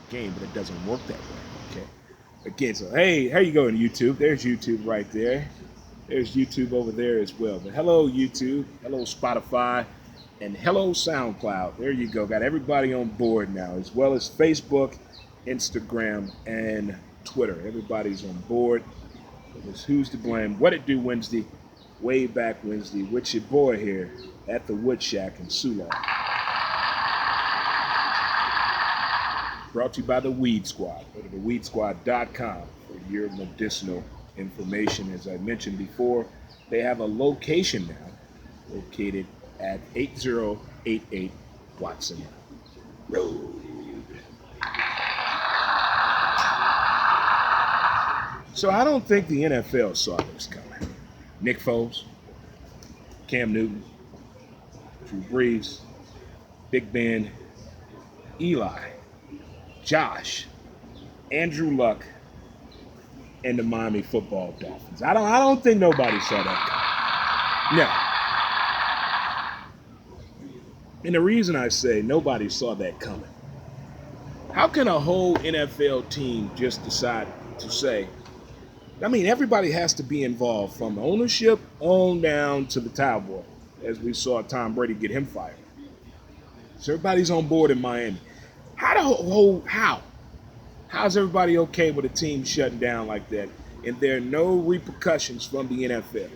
game, but it doesn't work that way. Okay. Again, so hey, how you going, YouTube? There's YouTube right there. There's YouTube over there as well. But hello, YouTube. Hello, Spotify. And hello, SoundCloud. There you go. Got everybody on board now, as well as Facebook, Instagram, and Twitter. Everybody's on board. It's Who's to Blame? What It Do Wednesday, Way Back Wednesday, with your boy here at the Wood Shack in Sula. Brought to you by the Weed Squad. Go to theweedsquad.com for your medicinal information. As I mentioned before, they have a location now located at 8088 Watson Road. So I don't think the NFL saw this coming. Nick Foles, Cam Newton, Drew Brees, Big Ben, Eli, Josh, Andrew Luck, and the Miami Football Dolphins. I don't think nobody saw that coming. No. And the reason I say nobody saw that coming, how can a whole NFL team just decide to say, I mean, everybody has to be involved from ownership on down to the towel boy, as we saw Tom Brady get him fired. So everybody's on board in Miami. How's everybody okay with a team shutting down like that and there are no repercussions from the NFL?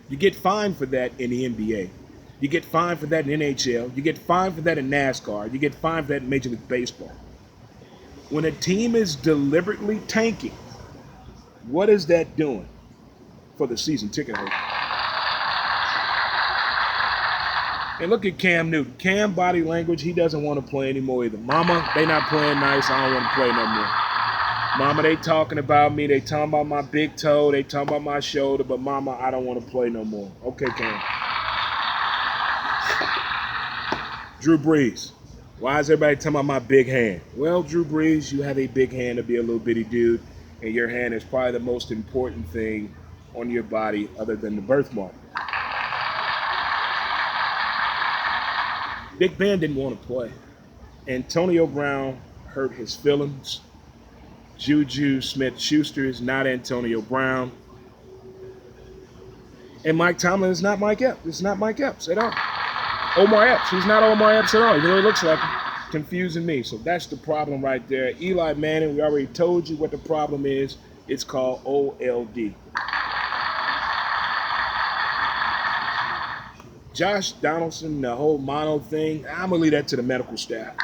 You get fined for that in the NBA. You get fined for that in NHL. You get fined for that in NASCAR. You get fined for that in Major League Baseball. When a team is deliberately tanking, what is that doing for the season ticket holder? And look at Cam Newton. Cam body language, he doesn't want to play anymore either. Mama, they not playing nice. I don't want to play no more. Mama, they talking about me. They talking about my big toe. They talking about my shoulder. But mama, I don't want to play no more. Okay, Cam. Drew Brees. Why is everybody talking about my big hand? Well, Drew Brees, you have a big hand to be a little bitty dude. And your hand is probably the most important thing on your body other than the birthmark. Big Ben didn't want to play. Antonio Brown hurt his feelings. Juju Smith-Schuster is not Antonio Brown. And Mike Tomlin is not Mike Epps. It's not Mike Epps at all. Omar Epps. He's not Omar Epps at all. Even though he looks like him. Confusing me. So that's the problem right there. Eli Manning, we already told you what the problem is. It's called OLD. Josh Donaldson, the whole mono thing, I'm going to leave that to the medical staff.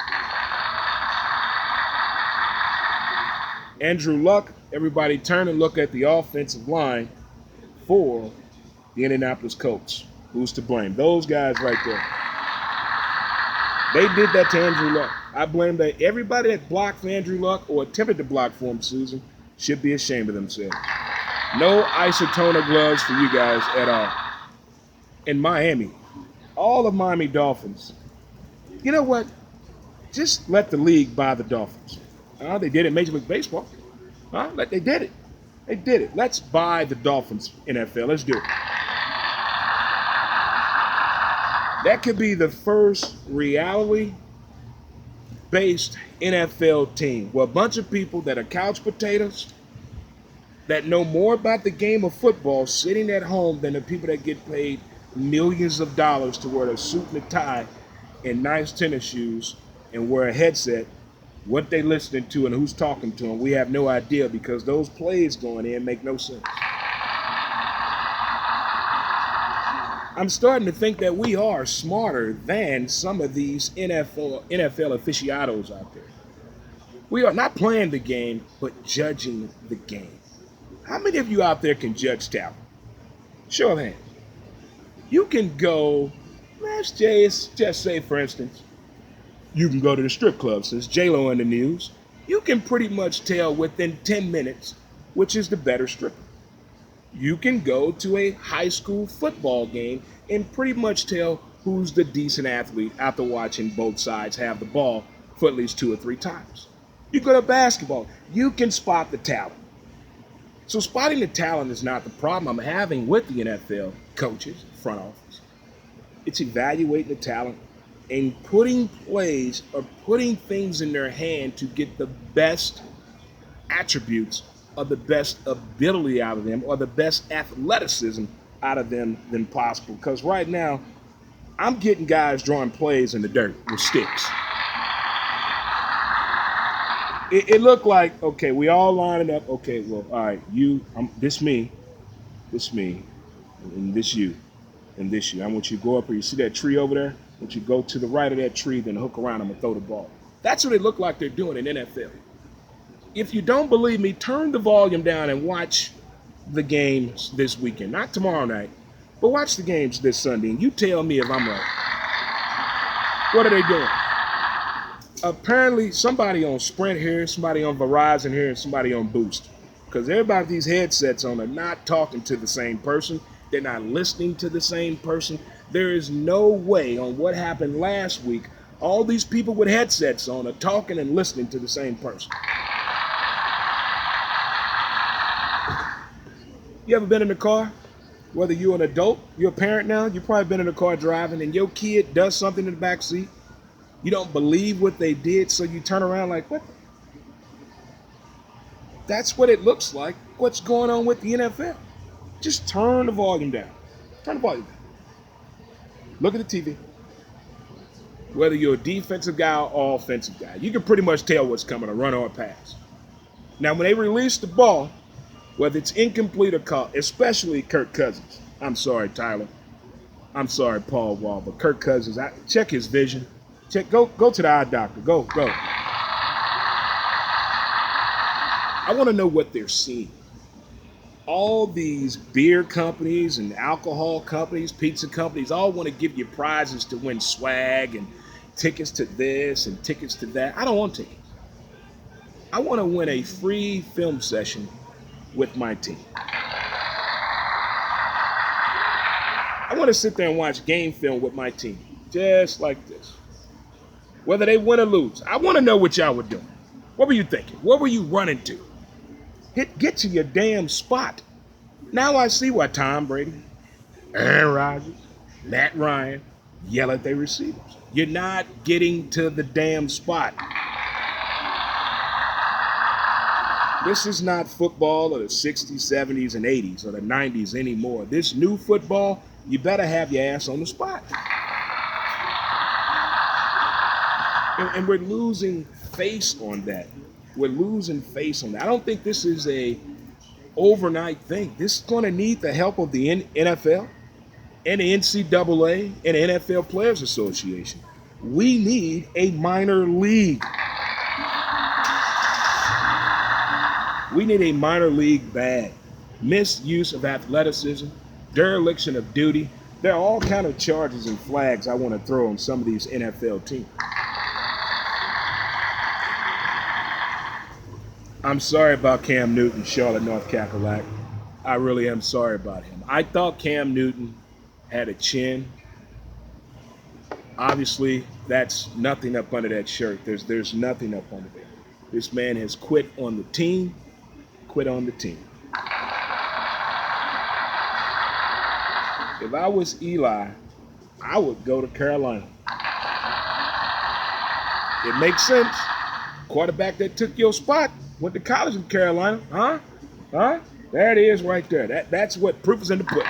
Andrew Luck, everybody turn and look at the offensive line for the Indianapolis Colts. Who's to blame? Those guys right there. They did that to Andrew Luck. I blame that. Everybody that blocked for Andrew Luck or attempted to block for him, Susan, should be ashamed of themselves. No isotona gloves for you guys at all. In Miami, all of Miami Dolphins, you know what? Just let the league buy the Dolphins. They did it in Major League Baseball. They did it. They did it. Let's buy the Dolphins, NFL. Let's do it. That could be the first reality-based NFL team where a bunch of people that are couch potatoes that know more about the game of football sitting at home than the people that get paid millions of dollars to wear a suit and a tie and nice tennis shoes and wear a headset. What they listening to and who's talking to them, we have no idea because those plays going in make no sense. I'm starting to think that we are smarter than some of these NFL aficionados out there. We are not playing the game, but judging the game. How many of you out there can judge talent? Show of hands. You can go, let's just say, for instance, you can go to the strip club, since J-Lo in the news. You can pretty much tell within 10 minutes which is the better stripper. You can go to a high school football game and pretty much tell who's the decent athlete after watching both sides have the ball for at least 2 or 3 times. You go to basketball, you can spot the talent. So spotting the talent is not the problem I'm having with the NFL coaches, front office. It's evaluating the talent and putting plays or putting things in their hand to get the best attributes or the best ability out of them or the best athleticism out of them than possible. Because right now, I'm getting guys drawing plays in the dirt with sticks. It looked like, okay, we all lining up. Okay, well, all right, this me, and this you, and this you. I want you to go up here. You see that tree over there? I want you to go to the right of that tree, then hook around them and throw the ball. That's what it looked like they're doing in NFL. If you don't believe me, turn the volume down and watch the games this weekend. Not tomorrow night, but watch the games this Sunday, and you tell me if I'm right. What are they doing? Apparently, somebody on Sprint here, somebody on Verizon here, and somebody on Boost. Because everybody with these headsets on are not talking to the same person. They're not listening to the same person. There is no way on what happened last week, all these people with headsets on are talking and listening to the same person. You ever been in a car? Whether you're an adult, you're a parent now, you've probably been in a car driving and your kid does something in the back seat. You don't believe what they did, so you turn around like, what? That's what it looks like. What's going on with the NFL? Just turn the volume down. Turn the volume down. Look at the TV. Whether you're a defensive guy or offensive guy, you can pretty much tell what's coming, a run or a pass. Now, when they release the ball, whether it's incomplete or caught, especially Kirk Cousins. I'm sorry, Tyler. I'm sorry, Paul Wall, but Kirk Cousins, check his vision. Go to the eye doctor. Go. I want to know what they're seeing. All these beer companies and alcohol companies, pizza companies, all want to give you prizes to win swag and tickets to this and tickets to that. I don't want tickets. I want to win a free film session with my team. I want to sit there and watch game film with my team, just like this. Whether they win or lose, I want to know what y'all were doing. What were you thinking? What were you running to? Get to your damn spot. Now I see why Tom Brady, Aaron Rodgers, Matt Ryan yell at their receivers. You're not getting to the damn spot. This is not football of the 60s, 70s, and 80s or the 90s anymore. This new football, you better have your ass on the spot. And we're losing face on that. We're losing face on that. I don't think this is a overnight thing. This is going to need the help of the NFL and the NCAA and the NFL Players Association. We need a minor league. We need a minor league bad. Misuse of athleticism, dereliction of duty. There are all kinds of charges and flags I want to throw on some of these NFL teams. I'm sorry about Cam Newton, Charlotte, North Cackalack. I really am sorry about him. I thought Cam Newton had a chin. Obviously, that's nothing up under that shirt. There's nothing up under there. This man has quit on the team. Quit on the team. If I was Eli, I would go to Carolina. It makes sense. Quarterback that took your spot went to college in Carolina. Huh? There it is right there. That's what proof is in the pudding.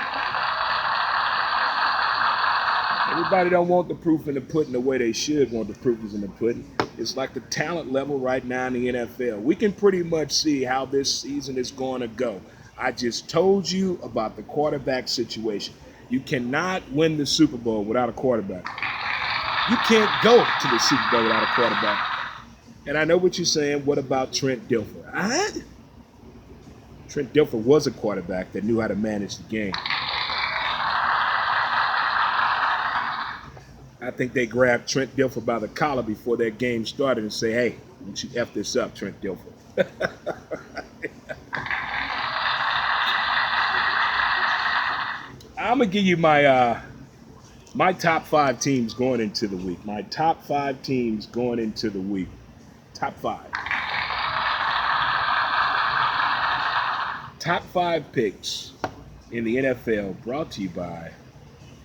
Everybody don't want the proof in the pudding the way they should want the proof is in the pudding. It's like the talent level right now in the NFL. We can pretty much see how this season is going to go. I just told you about the quarterback situation. You cannot win the Super Bowl without a quarterback. You can't go to the Super Bowl without a quarterback. And I know what you're saying. What about Trent Dilfer? Trent Dilfer was a quarterback that knew how to manage the game. I think they grabbed Trent Dilfer by the collar before that game started and say, hey, why don't you F this up, Trent Dilfer? I'm going to give you my top 5 teams going into the week. My top 5 teams going into the week. Top 5. Top 5 picks in the NFL brought to you by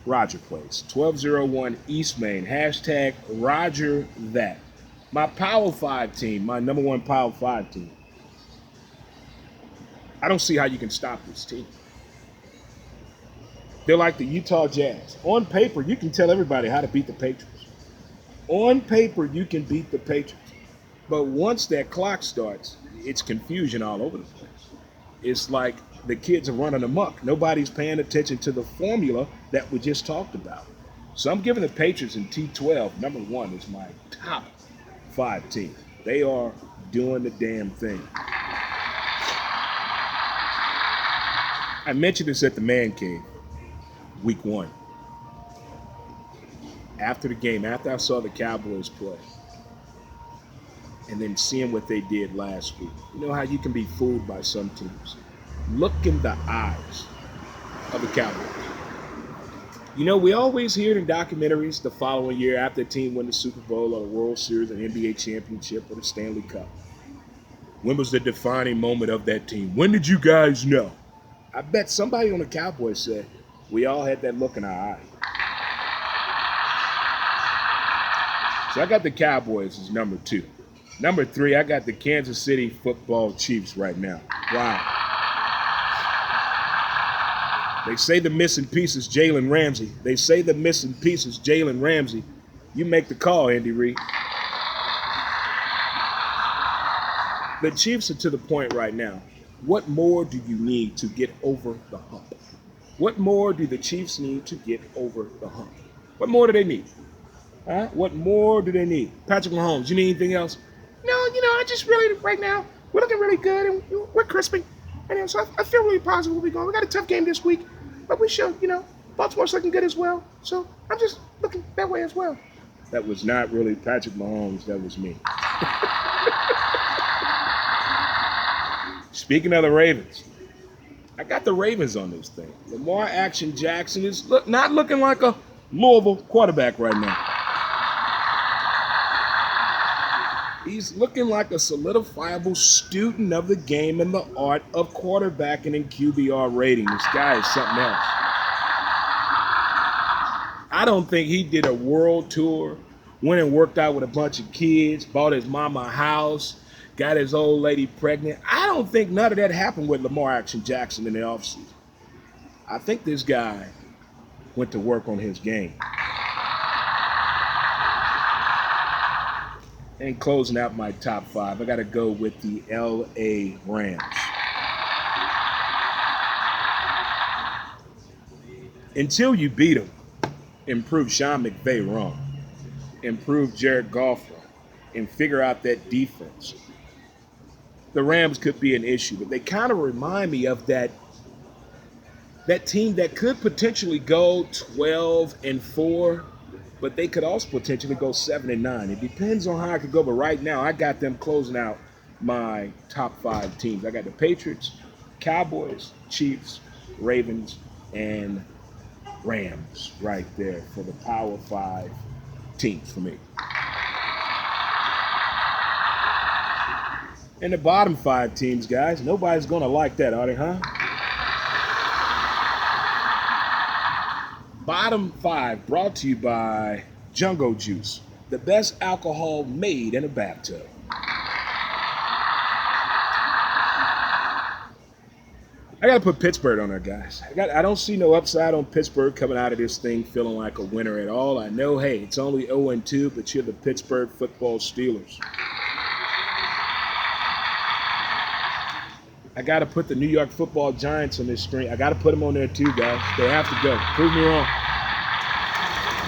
Roger Place, 1201 East Main, hashtag Roger that. My Power 5 team, my number one Power 5 team. I don't see how you can stop this team. They're like the Utah Jazz. On paper, you can tell everybody how to beat the Patriots. On paper, you can beat the Patriots. But once that clock starts, it's confusion all over the place. It's like the kids are running amok. Nobody's paying attention to the formula that we just talked about. So I'm giving the Patriots in T12, number one is my top 5 team. They are doing the damn thing. I mentioned this at the Man Cave, week 1. After the game, after I saw the Cowboys play, and then seeing what they did last week. You know how you can be fooled by some teams. Look in the eyes of the Cowboys. You know, we always hear in documentaries the following year after a team won the Super Bowl or the World Series, an NBA championship, or the Stanley Cup. When was the defining moment of that team? When did you guys know? I bet somebody on the Cowboys said, we all had that look in our eye. So I got the Cowboys as number 2. Number 3, I got the Kansas City Football Chiefs right now. Wow. They say the missing piece is Jalen Ramsey. They say the missing piece is Jalen Ramsey. You make the call, Andy Reid. The Chiefs are to the point right now. What more do you need to get over the hump? What more do the Chiefs need to get over the hump? What more do they need? What more do they need? Patrick Mahomes, you need anything else? No, I just really, right now, we're looking really good and we're crispy. And so I feel really positive where we're going. We got a tough game this week, but we should, Baltimore's looking good as well. So I'm just looking that way as well. That was not really Patrick Mahomes. That was me. Speaking of the Ravens, I got the Ravens on this thing. Lamar Action Jackson is not looking like a Louisville quarterback right now. He's looking like a solidifiable student of the game and the art of quarterbacking and QBR rating. This guy is something else. I don't think he did a world tour, went and worked out with a bunch of kids, bought his mama a house, got his old lady pregnant. I don't think none of that happened with Lamar Action Jackson in the offseason. I think this guy went to work on his game. And closing out my top 5, I got to go with the L.A. Rams. Until you beat them, improve Sean McVay wrong, improve Jared Goff wrong, and figure out that defense, the Rams could be an issue. But they kind of remind me of that team that could potentially go 12-4, but they could also potentially go 7-9. It depends on how I could go, but right now I got them closing out my top 5 teams. I got the Patriots, Cowboys, Chiefs, Ravens, and Rams right there for the Power 5 teams for me. And the bottom 5 teams, guys, nobody's going to like that, are they, huh? Bottom 5 brought to you by Jungle Juice, the best alcohol made in a bathtub. I got to put Pittsburgh on there, guys. I don't see no upside on Pittsburgh coming out of this thing feeling like a winner at all. I know, hey, it's only 0-2, but you're the Pittsburgh football Steelers. I got to put the New York Football Giants on this screen. I got to put them on there too, guys. They have to go. Prove me wrong.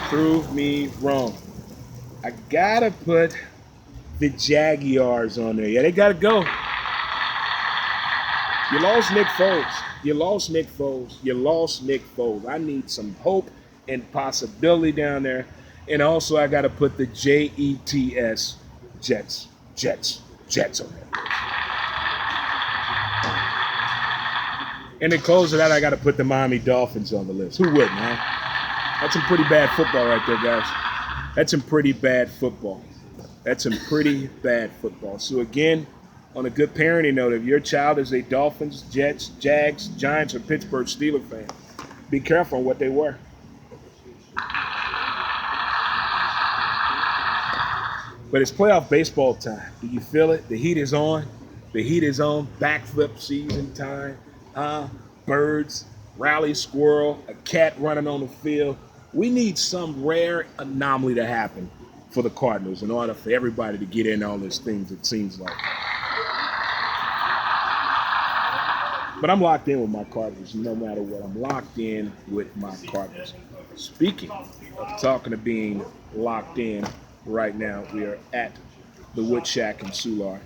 Prove me wrong. I got to put the Jaguars on there. Yeah, they got to go. You lost Nick Foles. You lost Nick Foles. You lost Nick Foles. I need some hope and possibility down there. And also, I got to put the Jets, Jets on there. And to close it out, I got to put the Miami Dolphins on the list. Who wouldn't, huh? That's some pretty bad football right there, guys. That's some pretty bad football. That's some pretty bad football. So again, on a good parenting note, if your child is a Dolphins, Jets, Jags, Giants, or Pittsburgh Steelers fan, be careful on what they wear. But it's playoff baseball time. Do you feel it? The heat is on. The heat is on. Backflip season time. Birds, rally squirrel, a cat running on the field. We need some rare anomaly to happen for the Cardinals in order for everybody to get in on these things, it seems like. But I'm locked in with my Cardinals no matter what. I'm locked in with my Cardinals. Speaking of talking to being locked in right now, we are at the Wood Shack in Soulard.